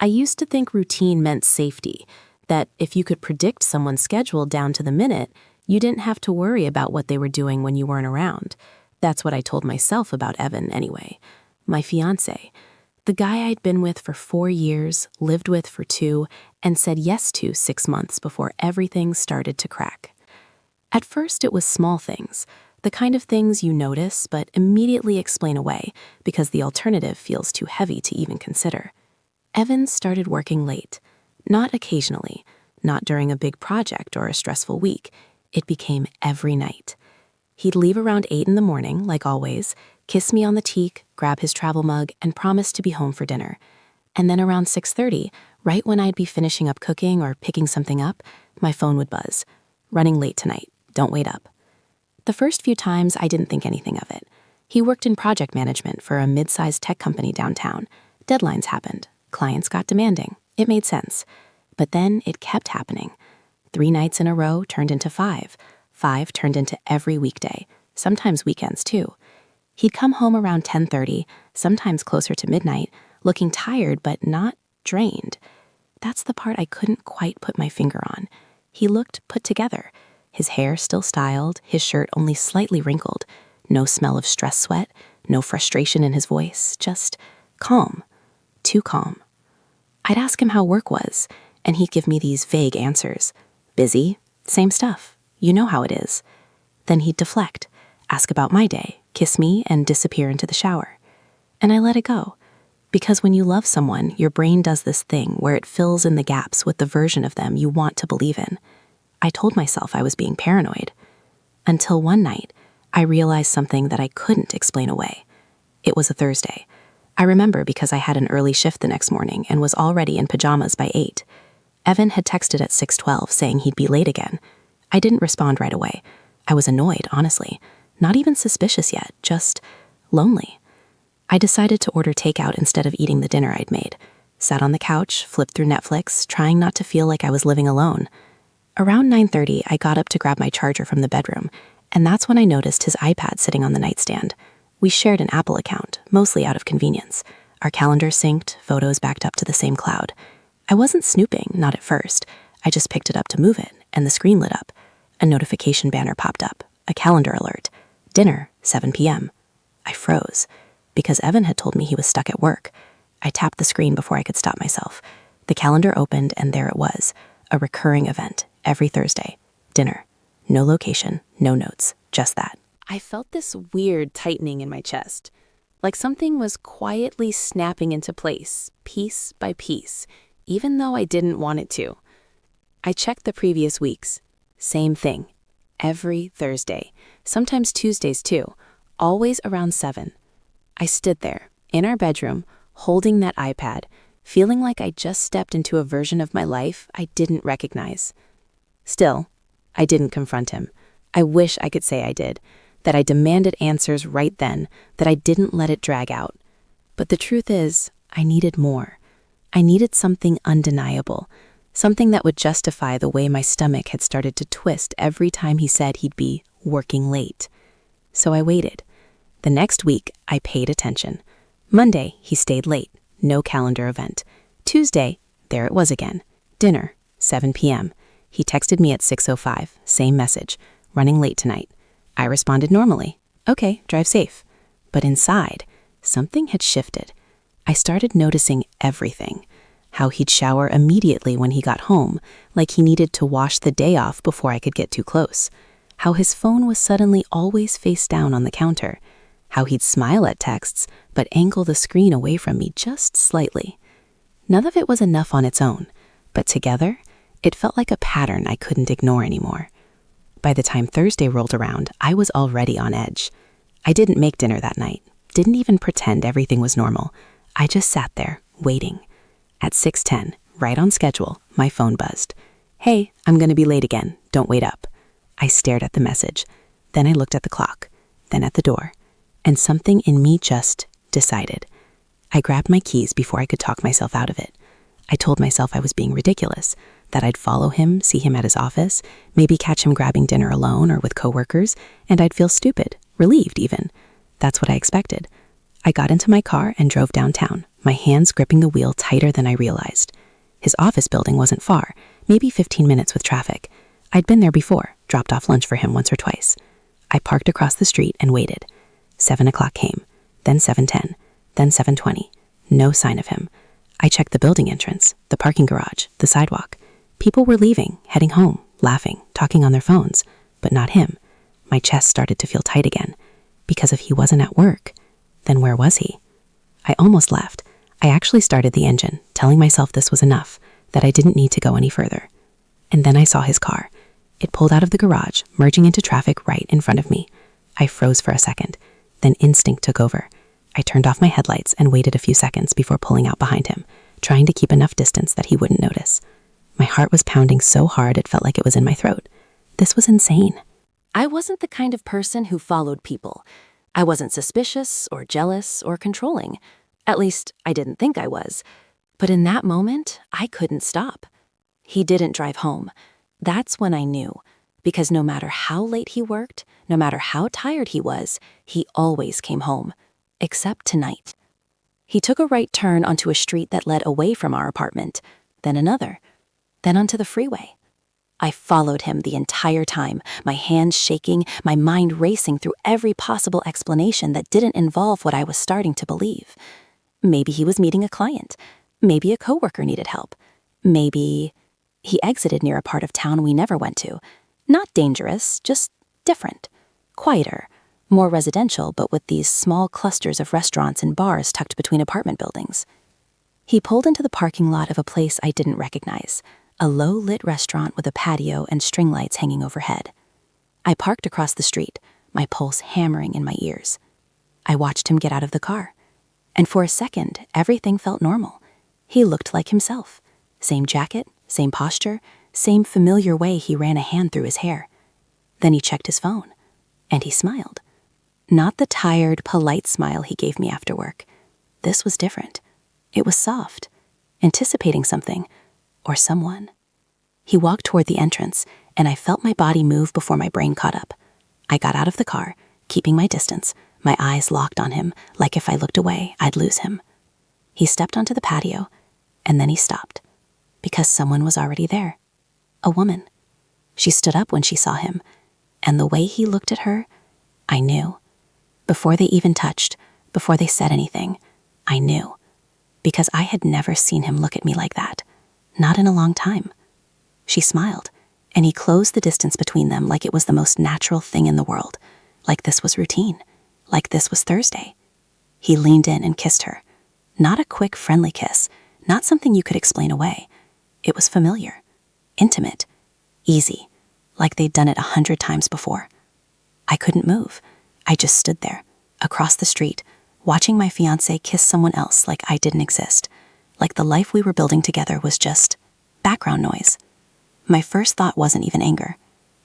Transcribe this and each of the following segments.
I used to think routine meant safety, that if you could predict someone's schedule down to the minute, you didn't have to worry about what they were doing when you weren't around. That's what I told myself about Evan anyway. My fiancé. The guy I'd been with for 4 years, lived with for 2, and said yes to 6 months before everything started to crack. At first, it was small things, the kind of things you notice but immediately explain away because the alternative feels too heavy to even consider. Evan started working late. Not occasionally, not during a big project or a stressful week. It became every night. He'd leave around 8 in the morning, like always, kiss me on the cheek, grab his travel mug, and promise to be home for dinner. And then around 6:30, right when I'd be finishing up cooking or picking something up, my phone would buzz. Running late tonight. Don't wait up. The first few times, I didn't think anything of it. He worked in project management for a mid-sized tech company downtown. Deadlines happened. Clients got demanding. It made sense. But then it kept happening. 3 nights in a row turned into 5. 5 turned into every weekday, sometimes weekends too. He'd come home around 10:30, sometimes closer to midnight, looking tired but not drained. That's the part I couldn't quite put my finger on. He looked put together. His hair still styled, his shirt only slightly wrinkled. No smell of stress sweat, no frustration in his voice, just calm. Too calm. I'd ask him how work was, and he'd give me these vague answers. Busy, same stuff. You know how it is. Then he'd deflect, ask about my day, kiss me, and disappear into the shower. And I let it go. Because when you love someone, your brain does this thing where it fills in the gaps with the version of them you want to believe in. I told myself I was being paranoid. Until one night, I realized something that I couldn't explain away. It was a Thursday. I remember because I had an early shift the next morning and was already in pajamas by 8. Evan had texted at 6:12 saying he'd be late again. I didn't respond right away. I was annoyed, honestly. Not even suspicious yet, just lonely. I decided to order takeout instead of eating the dinner I'd made. Sat on the couch, flipped through Netflix, trying not to feel like I was living alone. Around 9:30, I got up to grab my charger from the bedroom, and that's when I noticed his iPad sitting on the nightstand. We shared an Apple account, mostly out of convenience. Our calendars synced, photos backed up to the same cloud. I wasn't snooping, not at first. I just picked it up to move it, and the screen lit up. A notification banner popped up, a calendar alert. Dinner, 7 p.m. I froze, because Evan had told me he was stuck at work. I tapped the screen before I could stop myself. The calendar opened, and there it was, a recurring event, every Thursday. Dinner. No location, no notes, just that. I felt this weird tightening in my chest, like something was quietly snapping into place, piece by piece, even though I didn't want it to. I checked the previous weeks. Same thing. Every Thursday, sometimes Tuesdays too, always around 7. I stood there, in our bedroom, holding that iPad, feeling like I just stepped into a version of my life I didn't recognize. Still, I didn't confront him. I wish I could say I did, that I demanded answers right then, that I didn't let it drag out. But the truth is, I needed more. I needed something undeniable, something that would justify the way my stomach had started to twist every time he said he'd be working late. So I waited. The next week, I paid attention. Monday, he stayed late, no calendar event. Tuesday, there it was again. Dinner, 7 p.m. He texted me at 6:05, same message, running late tonight. I responded normally, okay, drive safe. But inside, something had shifted. I started noticing everything. How he'd shower immediately when he got home, like he needed to wash the day off before I could get too close. How his phone was suddenly always face down on the counter. How he'd smile at texts, but angle the screen away from me just slightly. None of it was enough on its own, but together, it felt like a pattern I couldn't ignore anymore. By the time Thursday rolled around, I was already on edge. I didn't make dinner that night, didn't even pretend everything was normal. I just sat there, waiting. At 6:10, right on schedule, my phone buzzed. Hey, I'm gonna be late again, don't wait up. I stared at the message. Then I looked at the clock, then at the door, and something in me just decided. I grabbed my keys before I could talk myself out of it. I told myself I was being ridiculous, that I'd follow him, see him at his office, maybe catch him grabbing dinner alone or with coworkers, and I'd feel stupid, relieved even. That's what I expected. I got into my car and drove downtown, my hands gripping the wheel tighter than I realized. His office building wasn't far, maybe 15 minutes with traffic. I'd been there before, dropped off lunch for him once or twice. I parked across the street and waited. 7 o'clock came, then 7:10, then 7:20. No sign of him. I checked the building entrance, the parking garage, the sidewalk. People were leaving, heading home, laughing, talking on their phones, but not him. My chest started to feel tight again, because if he wasn't at work, then where was he? I almost left. I actually started the engine, telling myself this was enough, that I didn't need to go any further. And then I saw his car. It pulled out of the garage, merging into traffic right in front of me. I froze for a second, then instinct took over. I turned off my headlights and waited a few seconds before pulling out behind him, trying to keep enough distance that he wouldn't notice. My heart was pounding so hard it felt like it was in my throat. This was insane. I wasn't the kind of person who followed people. I wasn't suspicious or jealous or controlling. At least, I didn't think I was. But in that moment, I couldn't stop. He didn't drive home. That's when I knew. Because no matter how late he worked, no matter how tired he was, he always came home. Except tonight. He took a right turn onto a street that led away from our apartment, then another, then onto the freeway. I followed him the entire time, my hands shaking, my mind racing through every possible explanation that didn't involve what I was starting to believe. Maybe he was meeting a client. Maybe a coworker needed help. Maybe he exited near a part of town we never went to. Not dangerous, just different. Quieter, more residential, but with these small clusters of restaurants and bars tucked between apartment buildings. He pulled into the parking lot of a place I didn't recognize, a low-lit restaurant with a patio and string lights hanging overhead. I parked across the street, my pulse hammering in my ears. I watched him get out of the car. And for a second, everything felt normal. He looked like himself. Same jacket, same posture, same familiar way he ran a hand through his hair. Then he checked his phone, and he smiled. Not the tired, polite smile he gave me after work. This was different. It was soft, anticipating something, or someone. He walked toward the entrance, and I felt my body move before my brain caught up. I got out of the car, keeping my distance, my eyes locked on him, like if I looked away, I'd lose him. He stepped onto the patio, and then he stopped, because someone was already there. A woman. She stood up when she saw him, and the way he looked at her, I knew. Before they even touched, before they said anything, I knew. Because I had never seen him look at me like that. Not in a long time. She smiled, and he closed the distance between them like it was the most natural thing in the world, like this was routine, like this was Thursday. He leaned in and kissed her. Not a quick, friendly kiss, not something you could explain away. It was familiar, intimate, easy, like they'd done it 100 times before. I couldn't move. I just stood there, across the street, watching my fiancé kiss someone else like I didn't exist, like the life we were building together was just background noise. My first thought wasn't even anger.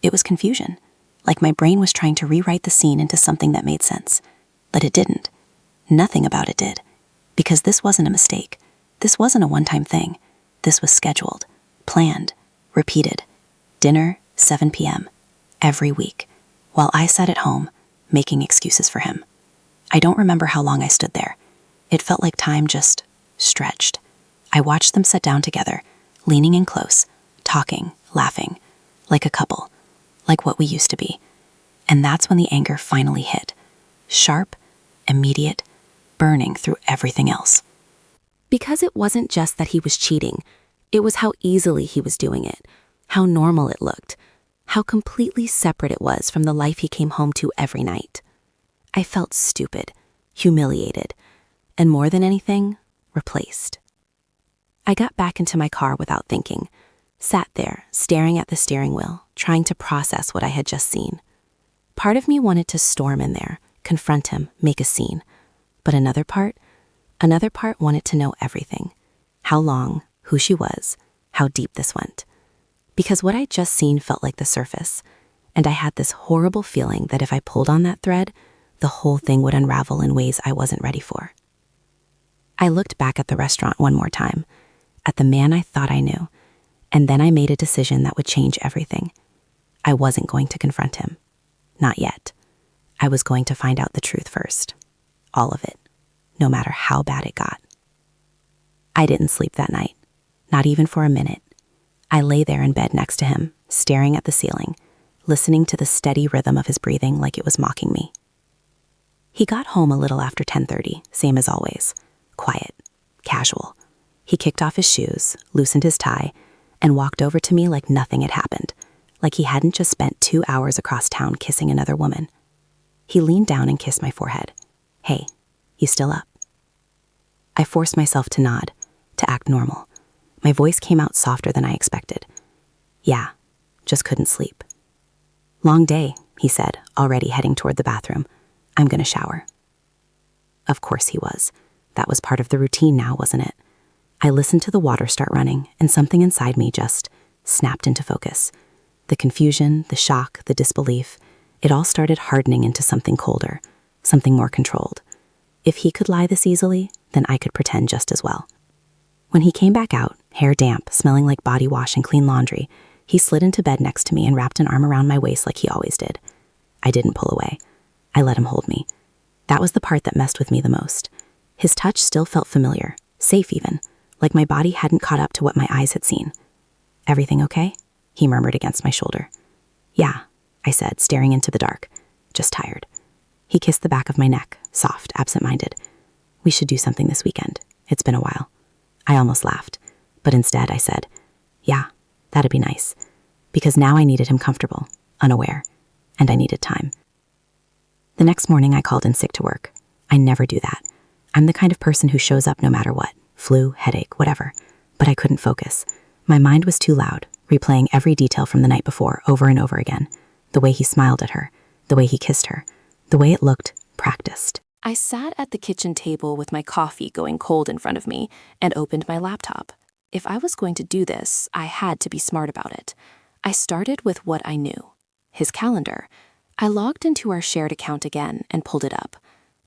It was confusion, like my brain was trying to rewrite the scene into something that made sense. But it didn't. Nothing about it did. Because this wasn't a mistake. This wasn't a one-time thing. This was scheduled, planned, repeated. Dinner, 7 p.m., every week, while I sat at home, making excuses for him. I don't remember how long I stood there. It felt like time just stretched. I watched them sit down together, leaning in close, talking, laughing, like a couple, like what we used to be. And that's when the anger finally hit. Sharp, immediate, burning through everything else. Because it wasn't just that he was cheating, it was how easily he was doing it, how normal it looked, how completely separate it was from the life he came home to every night. I felt stupid, humiliated, and more than anything, replaced. I got back into my car without thinking, sat there, staring at the steering wheel, trying to process what I had just seen. Part of me wanted to storm in there, confront him, make a scene. But another part wanted to know everything. How long, who she was, how deep this went. Because what I'd just seen felt like the surface, and I had this horrible feeling that if I pulled on that thread, the whole thing would unravel in ways I wasn't ready for. I looked back at the restaurant one more time, at the man I thought I knew, and then I made a decision that would change everything. I wasn't going to confront him. Not yet. I was going to find out the truth first. All of it. No matter how bad it got. I didn't sleep that night, not even for a minute. I lay there in bed next to him, staring at the ceiling, listening to the steady rhythm of his breathing like it was mocking me. He got home a little after 10:30, same as always. Quiet, casual. He kicked off his shoes, loosened his tie, and walked over to me like nothing had happened, like he hadn't just spent 2 hours across town kissing another woman. He leaned down and kissed my forehead. "Hey, you still up?" I forced myself to nod, to act normal. My voice came out softer than I expected. "Yeah, just couldn't sleep." "Long day," he said, already heading toward the bathroom. "I'm gonna shower." Of course he was. That was part of the routine now, wasn't it? I listened to the water start running, and something inside me just snapped into focus. The confusion, the shock, the disbelief, it all started hardening into something colder, something more controlled. If he could lie this easily, then I could pretend just as well. When he came back out, hair damp, smelling like body wash and clean laundry, he slid into bed next to me and wrapped an arm around my waist like he always did. I didn't pull away. I let him hold me. That was the part that messed with me the most. His touch still felt familiar, safe even, like my body hadn't caught up to what my eyes had seen. "Everything okay?" he murmured against my shoulder. "Yeah," I said, staring into the dark. "Just tired." He kissed the back of my neck, soft, absent-minded. "We should do something this weekend. It's been a while." I almost laughed, but instead I said, "Yeah, that'd be nice." Because now I needed him comfortable, unaware, and I needed time. The next morning I called in sick to work. I never do that. I'm the kind of person who shows up no matter what. Flu, headache, whatever. But I couldn't focus. My mind was too loud, replaying every detail from the night before over and over again. The way he smiled at her, the way he kissed her, the way it looked practiced. I sat at the kitchen table with my coffee going cold in front of me and opened my laptop. If I was going to do this, I had to be smart about it. I started with what I knew. His calendar. I logged into our shared account again and pulled it up.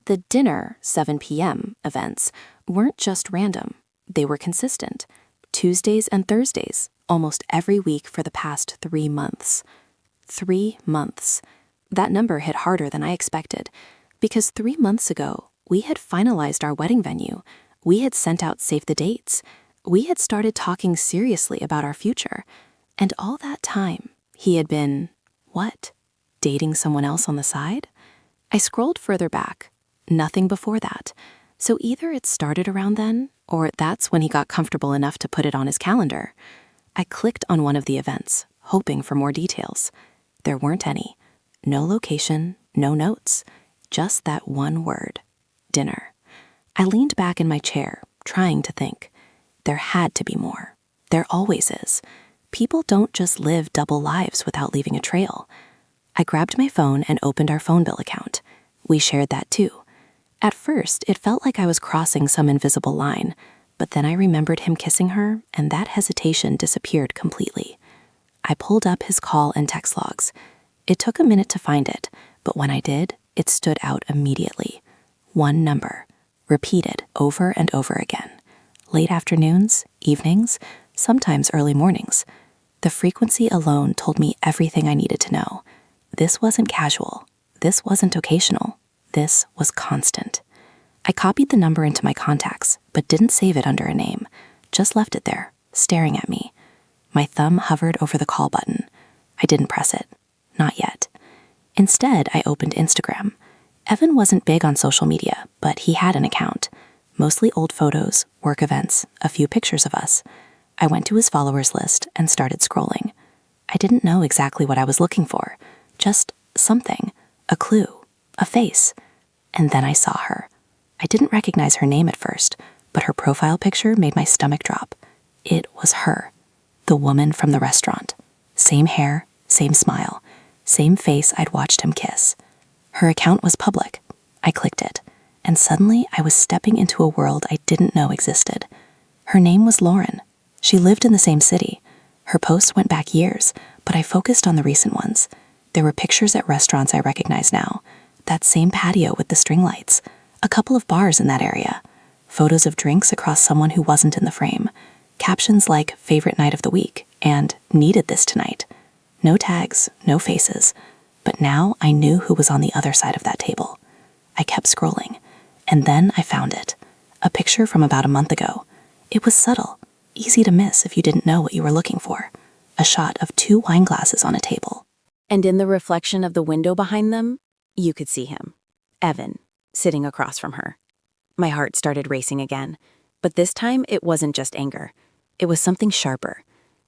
The dinner, 7 p.m. events weren't just random. They were consistent. Tuesdays and Thursdays, almost every week for the past 3 months. 3 months. That number hit harder than I expected, because 3 months ago, we had finalized our wedding venue. We had sent out save the dates. We had started talking seriously about our future. And all that time, he had been, what? Dating someone else on the side? I scrolled further back. Nothing before that. So either it started around then, or that's when he got comfortable enough to put it on his calendar. I clicked on one of the events, hoping for more details. There weren't any. No location, no notes. Just that one word. Dinner. I leaned back in my chair, trying to think. There had to be more. There always is. People don't just live double lives without leaving a trail. I grabbed my phone and opened our phone bill account. We shared that too. At first, it felt like I was crossing some invisible line, but then I remembered him kissing her, and that hesitation disappeared completely. I pulled up his call and text logs. It took a minute to find it, but when I did, it stood out immediately. One number, repeated over and over again. Late afternoons, evenings, sometimes early mornings. The frequency alone told me everything I needed to know. This wasn't casual. This wasn't occasional. This was constant. I copied the number into my contacts, but didn't save it under a name. Just left it there, staring at me. My thumb hovered over the call button. I didn't press it. Not yet. Instead, I opened Instagram. Evan wasn't big on social media, but he had an account. Mostly old photos, work events, a few pictures of us. I went to his followers list and started scrolling. I didn't know exactly what I was looking for. Just something. A clue. A face. And then I saw her. I didn't recognize her name at first, but her profile picture made my stomach drop. It was her. The woman from the restaurant. Same hair, same smile, same face I'd watched him kiss. Her account was public. I clicked it, and suddenly I was stepping into a world I didn't know existed. Her name was Lauren. She lived in the same city. Her posts went back years, but I focused on the recent ones. There were pictures at restaurants I recognize now. That same patio with the string lights. A couple of bars in that area. Photos of drinks across someone who wasn't in the frame. Captions like favorite night of the week and needed this tonight. No tags, no faces. But now I knew who was on the other side of that table. I kept scrolling, and then I found it. A picture from about a month ago. It was subtle, easy to miss if you didn't know what you were looking for. A shot of 2 wine glasses on a table. And in the reflection of the window behind them, you could see him, Evan, sitting across from her. My heart started racing again, but this time it wasn't just anger. It was something sharper,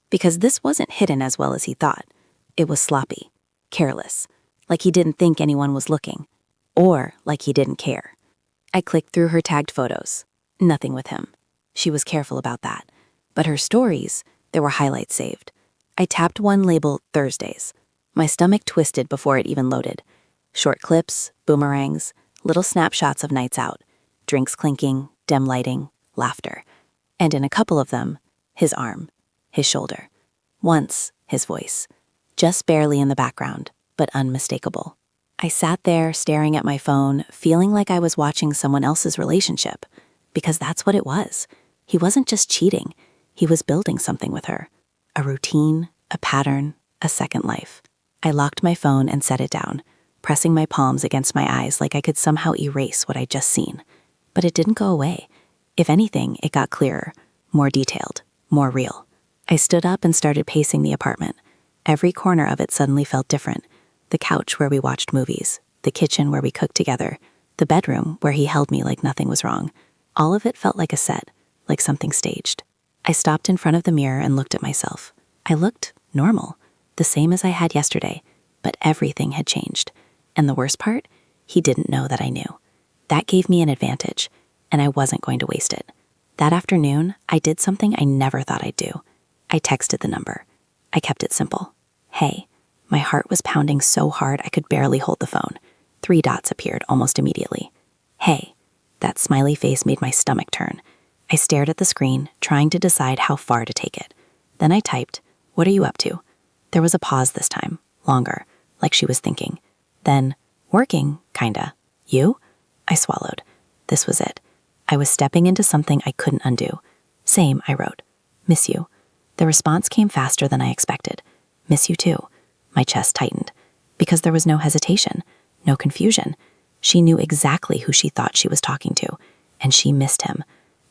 because this wasn't hidden as well as he thought. It was sloppy, careless, like he didn't think anyone was looking, or like he didn't care. I clicked through her tagged photos. Nothing with him. She was careful about that. But her stories, there were highlights saved. I tapped one labeled Thursdays. My stomach twisted before it even loaded. Short clips, boomerangs, little snapshots of nights out, drinks clinking, dim lighting, laughter. And in a couple of them, his arm, his shoulder. Once, his voice. Just barely in the background, but unmistakable. I sat there staring at my phone, feeling like I was watching someone else's relationship. Because that's what it was. He wasn't just cheating. He was building something with her. A routine, a pattern, a second life. I locked my phone and set it down, pressing my palms against my eyes like I could somehow erase what I'd just seen. But it didn't go away. If anything, it got clearer, more detailed, more real. I stood up and started pacing the apartment. Every corner of it suddenly felt different. The couch where we watched movies, the kitchen where we cooked together, the bedroom where he held me like nothing was wrong. All of it felt like a set, like something staged. I stopped in front of the mirror and looked at myself. I looked normal, the same as I had yesterday, but everything had changed. And the worst part, he didn't know that I knew. That gave me an advantage, and I wasn't going to waste it. That afternoon, I did something I never thought I'd do. I texted the number. I kept it simple. Hey. My heart was pounding so hard I could barely hold the phone. 3 dots appeared almost immediately. Hey. That smiley face made my stomach turn. I stared at the screen, trying to decide how far to take it. Then I typed, "What are you up to?" There was a pause this time, longer, like she was thinking. Then, "Working, kinda. You?" I swallowed. This was it. I was stepping into something I couldn't undo. "Same," I wrote. "Miss you." The response came faster than I expected. "Miss you too." My chest tightened. Because there was no hesitation, no confusion. She knew exactly who she thought she was talking to, and she missed him.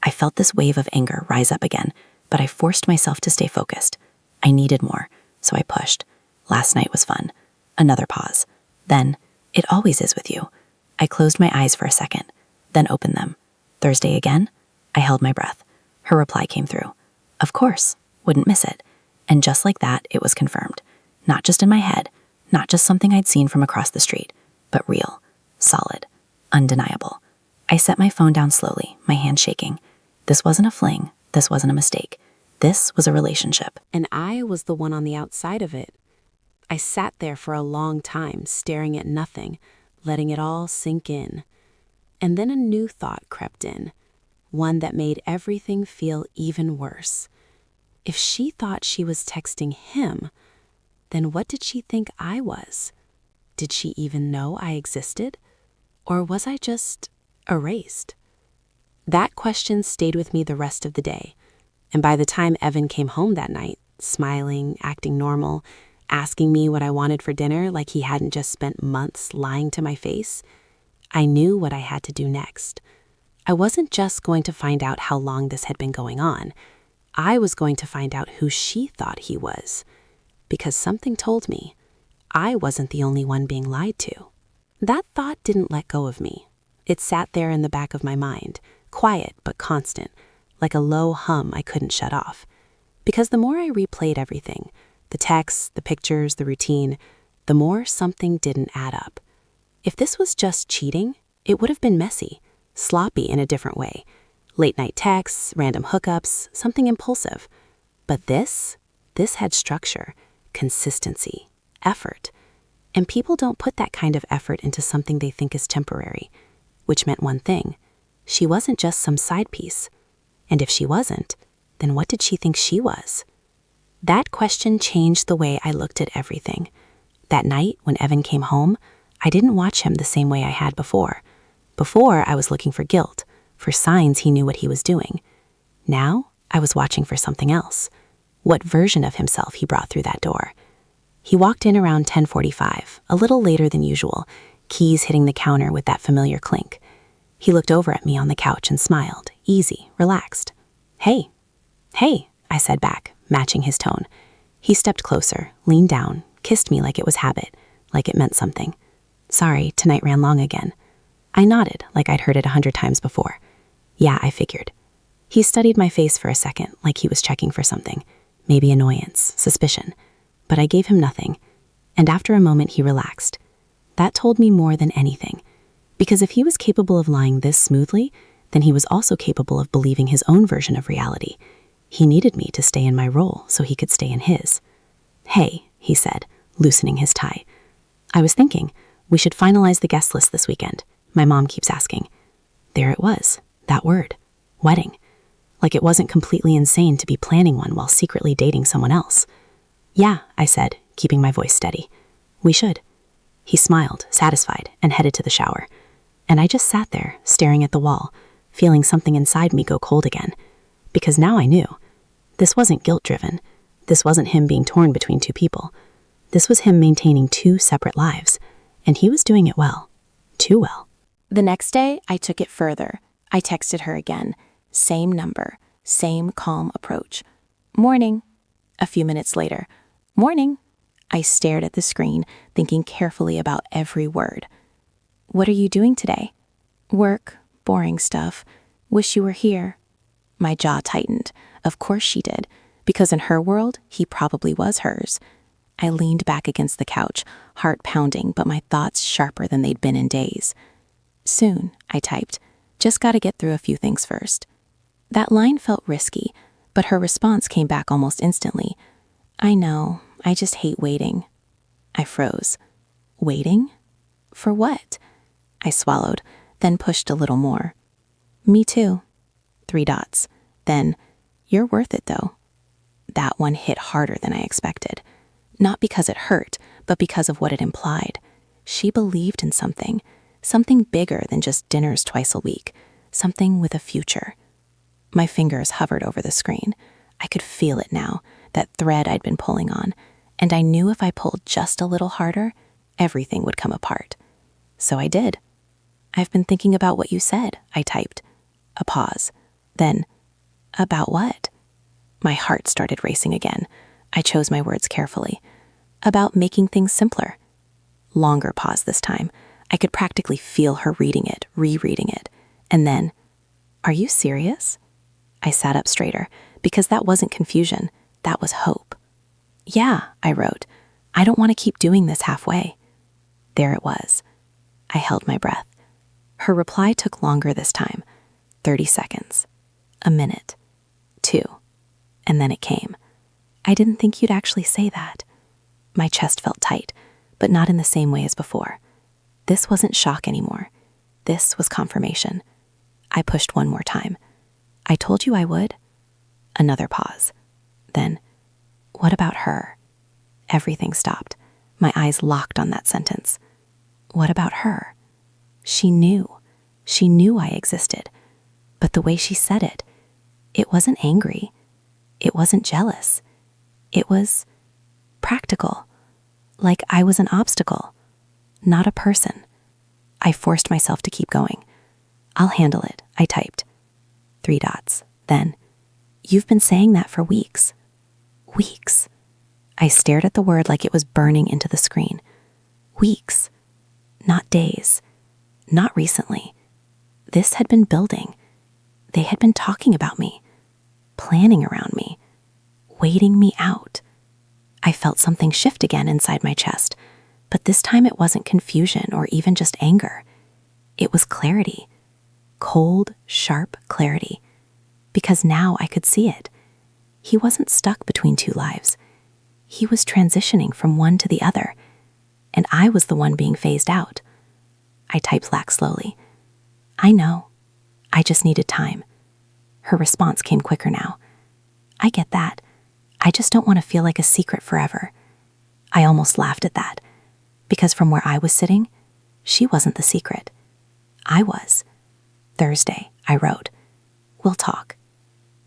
I felt this wave of anger rise up again, but I forced myself to stay focused. I needed more, so I pushed. Last night was fun. Another pause. Then, "It always is with you." I closed my eyes for a second, then opened them. "Thursday again?" I held my breath. Her reply came through. "Of course, wouldn't miss it." And just like that, it was confirmed. Not just in my head, not just something I'd seen from across the street, but real, solid, undeniable. I set my phone down slowly, my hand shaking. This wasn't a fling. This wasn't a mistake. This was a relationship. And I was the one on the outside of it. I sat there for a long time, staring at nothing, letting it all sink in. And then a new thought crept in, one that made everything feel even worse. If she thought she was texting him, then what did she think I was? Did she even know I existed? Or was I just erased? That question stayed with me the rest of the day. And by the time Evan came home that night, smiling, acting normal, asking me what I wanted for dinner like he hadn't just spent months lying to my face, I knew what I had to do next. I wasn't just going to find out how long this had been going on. I was going to find out who she thought he was. Because something told me I wasn't the only one being lied to. That thought didn't let go of me. It sat there in the back of my mind, quiet but constant, like a low hum I couldn't shut off. Because the more I replayed everything, the texts, the pictures, the routine, the more something didn't add up. If this was just cheating, it would have been messy, sloppy in a different way. Late night texts, random hookups, something impulsive. But this had structure, consistency, effort. And people don't put that kind of effort into something they think is temporary, which meant one thing. She wasn't just some side piece. And if she wasn't, then what did she think she was? That question changed the way I looked at everything. That night, when Evan came home, I didn't watch him the same way I had before. Before, I was looking for guilt, for signs he knew what he was doing. Now, I was watching for something else. What version of himself he brought through that door. He walked in around 10:45, a little later than usual, keys hitting the counter with that familiar clink. He looked over at me on the couch and smiled, easy, relaxed. Hey, hey, I said back, matching his tone. He stepped closer, leaned down, kissed me like it was habit, like it meant something. Sorry, tonight ran long again. I nodded like I'd heard it 100 times before. Yeah, I figured. He studied my face for a second, like he was checking for something. Maybe annoyance, suspicion. But I gave him nothing. And after a moment, he relaxed. That told me more than anything. Because if he was capable of lying this smoothly, then he was also capable of believing his own version of reality. He needed me to stay in my role so he could stay in his. Hey, he said, loosening his tie. I was thinking, we should finalize the guest list this weekend. My mom keeps asking. There it was, that word, wedding. Like it wasn't completely insane to be planning one while secretly dating someone else. Yeah, I said, keeping my voice steady. We should. He smiled, satisfied, and headed to the shower. And I just sat there, staring at the wall, feeling something inside me go cold again. Because now I knew. This wasn't guilt-driven. This wasn't him being torn between two people. This was him maintaining two separate lives. And he was doing it well. Too well. The next day, I took it further. I texted her again. Same number, same calm approach. Morning. A few minutes later. Morning. I stared at the screen, thinking carefully about every word. What are you doing today? Work, boring stuff. Wish you were here. My jaw tightened. Of course she did, because in her world, he probably was hers. I leaned back against the couch, heart pounding, but my thoughts sharper than they'd been in days. Soon, I typed. Just gotta get through a few things first. That line felt risky, but her response came back almost instantly. I know, I just hate waiting. I froze. Waiting? For what? I swallowed, then pushed a little more. Me too. 3 dots. Then, you're worth it though. That one hit harder than I expected. Not because it hurt, but because of what it implied. She believed in something bigger than just dinners twice a week, something with a future. My fingers hovered over the screen. I could feel it now, that thread I'd been pulling on, and I knew if I pulled just a little harder, everything would come apart. So I did. I've been thinking about what you said, I typed. A pause. Then, about what? My heart started racing again. I chose my words carefully. About making things simpler. Longer pause this time. I could practically feel her reading it, rereading it. And then, are you serious? I sat up straighter, because that wasn't confusion. That was hope. Yeah, I wrote. I don't want to keep doing this halfway. There it was. I held my breath. Her reply took longer this time. 30 seconds. A minute. 2. And then it came. I didn't think you'd actually say that. My chest felt tight, but not in the same way as before. This wasn't shock anymore. This was confirmation. I pushed one more time. I told you I would. Another pause. Then, what about her? Everything stopped. My eyes locked on that sentence. What about her? She knew. She knew I existed. But the way she said it, it wasn't angry. It wasn't jealous. It was practical. Like I was an obstacle, not a person. I forced myself to keep going. I'll handle it, I typed. 3 dots. Then, you've been saying that for weeks. Weeks. I stared at the word like it was burning into the screen. Weeks. Not days. Not recently. This had been building. They had been talking about me, planning around me, waiting me out. I felt something shift again inside my chest, but this time it wasn't confusion or even just anger. It was clarity. Cold, sharp clarity. Because now I could see it. He wasn't stuck between two lives. He was transitioning from one to the other, and I was the one being phased out. I typed back slowly. I know. I just needed time. Her response came quicker now. I get that. I just don't want to feel like a secret forever. I almost laughed at that, because from where I was sitting, she wasn't the secret. I was. Thursday, I wrote. We'll talk.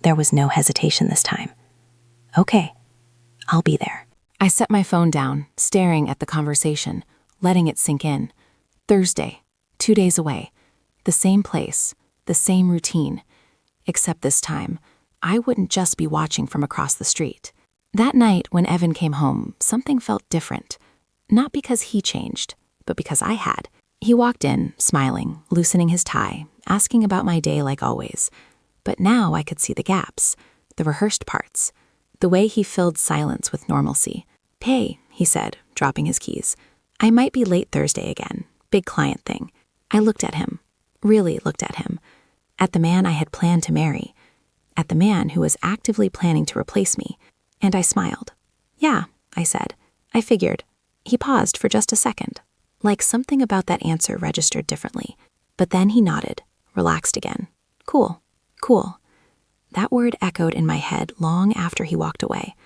There was no hesitation this time. Okay, I'll be there. I set my phone down, staring at the conversation, letting it sink in. Thursday, 2 days away. The same place, the same routine. Except this time, I wouldn't just be watching from across the street. That night, when Evan came home, something felt different. Not because he changed, but because I had. He walked in, smiling, loosening his tie, asking about my day like always. But now I could see the gaps, the rehearsed parts, the way he filled silence with normalcy. "Hey," he said, dropping his keys. "I might be late Thursday again. Big client thing." I looked at him, really looked at him, at the man I had planned to marry, at the man who was actively planning to replace me, and I smiled. "Yeah," I said. "I figured." He paused for just a second, like something about that answer registered differently. But then he nodded, relaxed again. "Cool, cool." That word echoed in my head long after he walked away,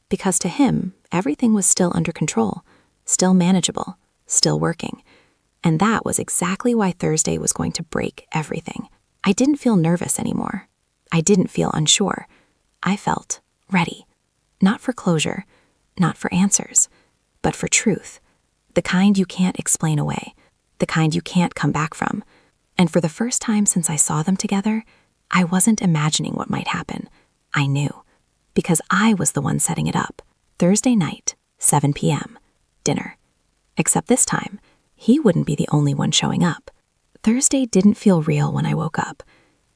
because to him, everything was still under control, still manageable, still working. And that was exactly why Thursday was going to break everything. I didn't feel nervous anymore. I didn't feel unsure. I felt ready. Not for closure, not for answers, but for truth. The kind you can't explain away, the kind you can't come back from. And for the first time since I saw them together, I wasn't imagining what might happen. I knew, because I was the one setting it up. Thursday night, 7 p.m., dinner. Except this time, he wouldn't be the only one showing up. Thursday didn't feel real when I woke up.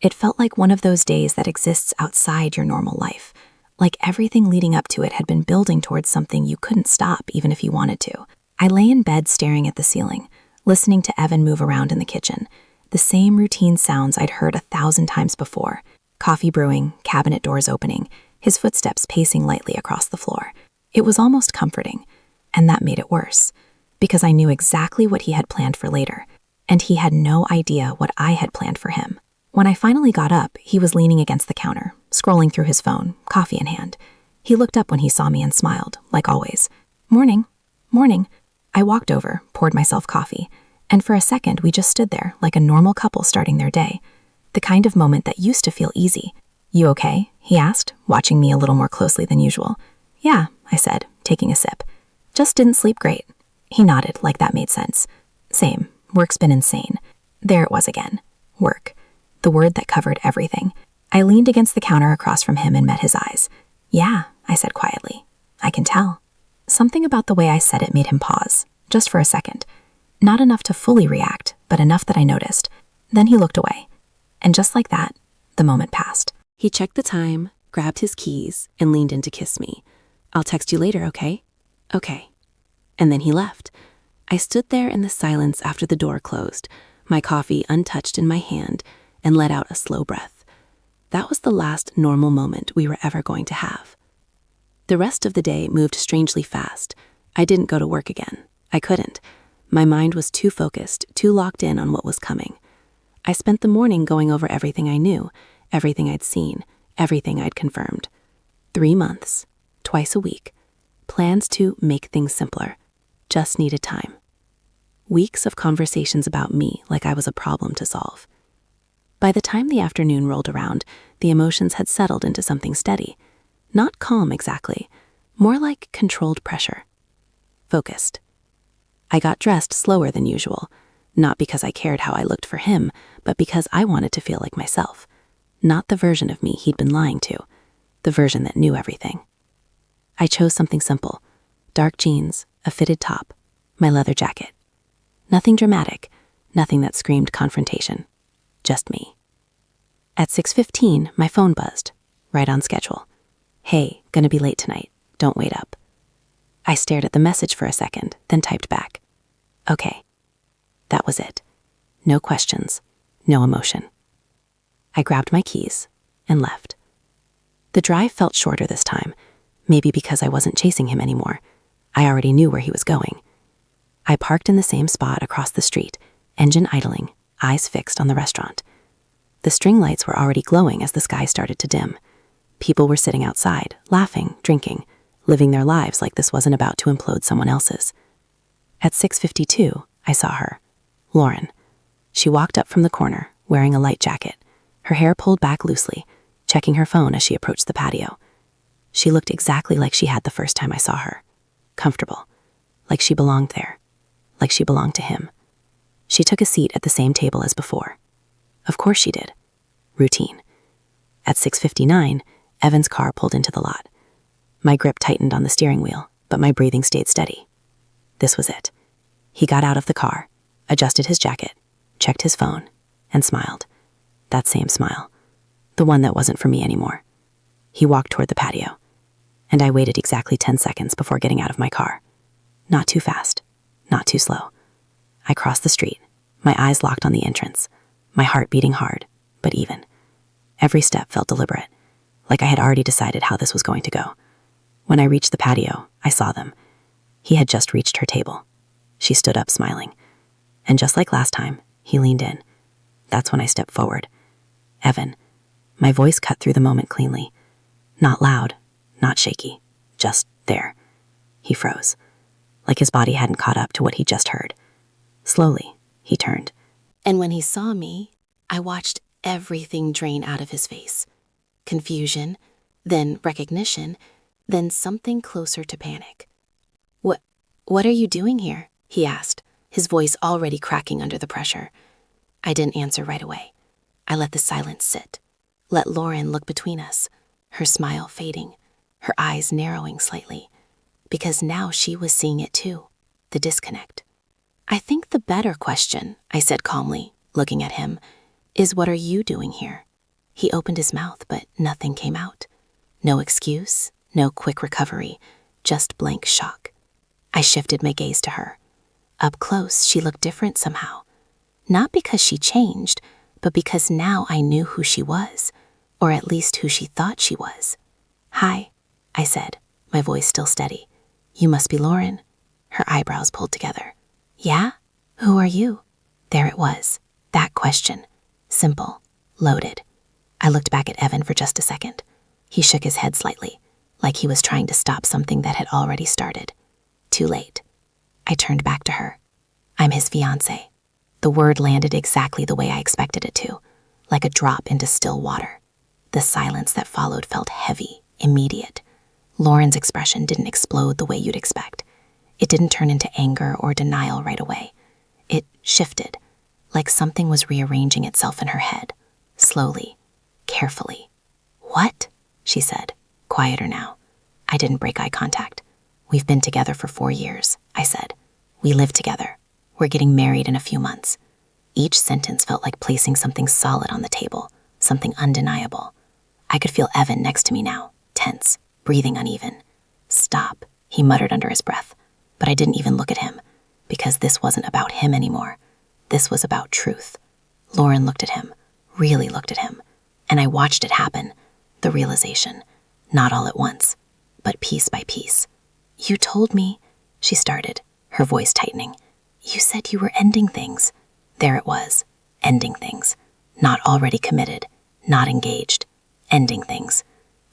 It felt like one of those days that exists outside your normal life, like everything leading up to it had been building towards something you couldn't stop even if you wanted to. I lay in bed staring at the ceiling, listening to Evan move around in the kitchen, the same routine sounds I'd heard 1,000 times before. Coffee brewing, cabinet doors opening, his footsteps pacing lightly across the floor. It was almost comforting, and that made it worse, because I knew exactly what he had planned for later, and he had no idea what I had planned for him. When I finally got up, he was leaning against the counter, scrolling through his phone, coffee in hand. He looked up when he saw me and smiled, like always. "Morning, morning." I walked over, poured myself coffee, and for a second we just stood there like a normal couple starting their day. The kind of moment that used to feel easy. "You okay?" he asked, watching me a little more closely than usual. "Yeah," I said, taking a sip. "Just didn't sleep great." He nodded like that made sense. "Same. Work's been insane." There it was again. Work. The word that covered everything. I leaned against the counter across from him and met his eyes. "Yeah," I said quietly. "I can tell." Something about the way I said it made him pause, just for a second. Not enough to fully react, but enough that I noticed. Then he looked away. And just like that, the moment passed. He checked the time, grabbed his keys, and leaned in to kiss me. "I'll text you later, okay?" "Okay." And then he left. I stood there in the silence after the door closed, my coffee untouched in my hand, and let out a slow breath. That was the last normal moment we were ever going to have. The rest of the day moved strangely fast. I didn't go to work again. I couldn't. My mind was too focused, too locked in on what was coming. I spent the morning going over everything I knew, everything I'd seen, everything I'd confirmed. 3 months, twice a week, plans to make things simpler. Just needed time. Weeks of conversations about me like I was a problem to solve. By the time the afternoon rolled around, the emotions had settled into something steady. Not calm exactly, more like controlled pressure. Focused. I got dressed slower than usual, not because I cared how I looked for him, but because I wanted to feel like myself. Not the version of me he'd been lying to, the version that knew everything. I chose something simple. Dark jeans, a fitted top, my leather jacket. Nothing dramatic, nothing that screamed confrontation. Just me. At 6:15, my phone buzzed, right on schedule. "Hey, gonna be late tonight. Don't wait up." I stared at the message for a second, then typed back. "Okay." That was it. No questions, no emotion. I grabbed my keys and left. The drive felt shorter this time, maybe because I wasn't chasing him anymore. I already knew where he was going. I parked in the same spot across the street, engine idling, eyes fixed on the restaurant. The string lights were already glowing as the sky started to dim. People were sitting outside, laughing, drinking, living their lives like this wasn't about to implode someone else's. At 6:52, I saw her, Lauren. She walked up from the corner, wearing a light jacket, her hair pulled back loosely, checking her phone as she approached the patio. She looked exactly like she had the first time I saw her. Comfortable, like she belonged there, like she belonged to him. She took a seat at the same table as before. Of course she did. Routine. At 6:59, Evan's car pulled into the lot. My grip tightened on the steering wheel, but my breathing stayed steady. This was it. He got out of the car, adjusted his jacket, checked his phone, and smiled. That same smile. The one that wasn't for me anymore. He walked toward the patio, and I waited exactly 10 seconds before getting out of my car. Not too fast, not too slow. I crossed the street, my eyes locked on the entrance, my heart beating hard, but even. Every step felt deliberate, like I had already decided how this was going to go. When I reached the patio, I saw them. He had just reached her table. She stood up, smiling. And just like last time, he leaned in. That's when I stepped forward. Evan. My voice cut through the moment cleanly. Not loud, not shaky, just there. He froze, like his body hadn't caught up to what he just heard. Slowly, he turned. And when he saw me, I watched everything drain out of his face. Confusion, then recognition, then something closer to panic. What are you doing here? He asked, his voice already cracking under the pressure. I didn't answer right away. I let the silence sit. Let Lauren look between us, her smile fading, her eyes narrowing slightly, because now she was seeing it too, the disconnect. I think the better question, I said calmly, looking at him, is what are you doing here? He opened his mouth, but nothing came out. No excuse, no quick recovery, just blank shock. I shifted my gaze to her. Up close, she looked different somehow. Not because she changed, but because now I knew who she was, or at least who she thought she was. Hi, I said, my voice still steady. You must be Lauren. Her eyebrows pulled together. Yeah? Who are you? There it was, that question. Simple, loaded. I looked back at Evan for just a second. He shook his head slightly, like he was trying to stop something that had already started. Too late. I turned back to her. I'm his fiancé. The word landed exactly the way I expected it to, like a drop into still water. The silence that followed felt heavy, immediate. Lauren's expression didn't explode the way you'd expect. It didn't turn into anger or denial right away. It shifted, like something was rearranging itself in her head, slowly, carefully. What? She said, quieter now. I didn't break eye contact. We've been together for 4 years, I said. We live together. We're getting married in a few months. Each sentence felt like placing something solid on the table, something undeniable. I could feel Evan next to me now, tense, breathing uneven. Stop, he muttered under his breath. But I didn't even look at him, because this wasn't about him anymore. This was about truth. Lauren looked at him, really looked at him, and I watched it happen, the realization, not all at once, but piece by piece. You told me, she started, her voice tightening. You said you were ending things. There it was, ending things. Not already committed, not engaged, ending things.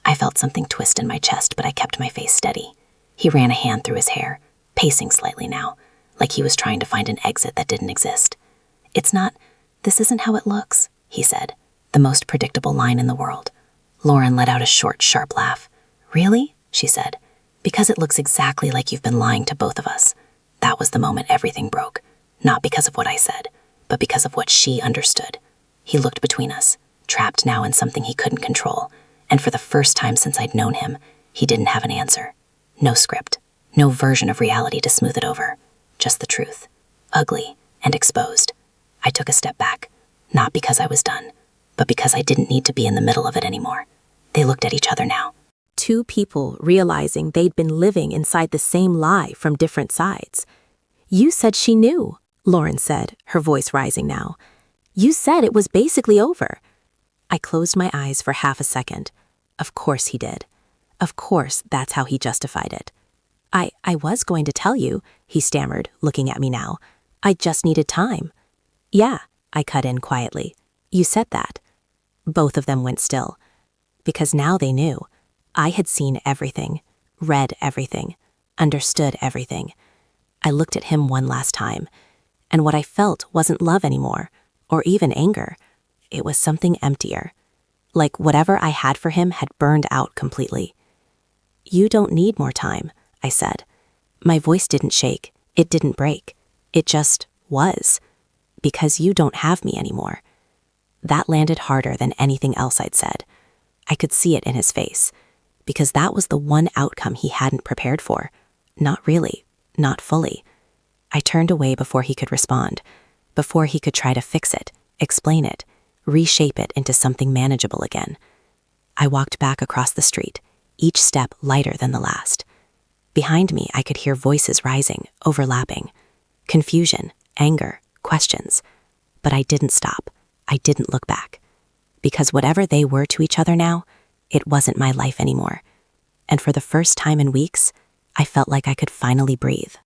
I felt something twist in my chest, but I kept my face steady. He ran a hand through his hair, pacing slightly now, like he was trying to find an exit that didn't exist. This isn't how it looks, he said, the most predictable line in the world. Lauren let out a short, sharp laugh. Really? She said. Because it looks exactly like you've been lying to both of us. That was the moment everything broke, not because of what I said, but because of what she understood. He looked between us, trapped now in something he couldn't control, and for the first time since I'd known him, he didn't have an answer. No script, no version of reality to smooth it over, just the truth, ugly and exposed. I took a step back, not because I was done, but because I didn't need to be in the middle of it anymore. They looked at each other now. Two people realizing they'd been living inside the same lie from different sides. You said she knew, Lauren said, her voice rising now. You said it was basically over. I closed my eyes for half a second. Of course he did. Of course that's how he justified it. I was going to tell you, he stammered, looking at me now. I just needed time. Yeah, I cut in quietly. You said that. Both of them went still. Because now they knew. I had seen everything, read everything, understood everything. I looked at him one last time, and what I felt wasn't love anymore, or even anger. It was something emptier, like whatever I had for him had burned out completely. You don't need more time, I said. My voice didn't shake, it didn't break. It just was, because you don't have me anymore. That landed harder than anything else I'd said. I could see it in his face, because that was the one outcome he hadn't prepared for. Not really, not fully. I turned away before he could respond, before he could try to fix it, explain it, reshape it into something manageable again. I walked back across the street, each step lighter than the last. Behind me, I could hear voices rising, overlapping. Confusion, anger, questions. But I didn't stop. I didn't look back. Because whatever they were to each other now, it wasn't my life anymore. And for the first time in weeks, I felt like I could finally breathe.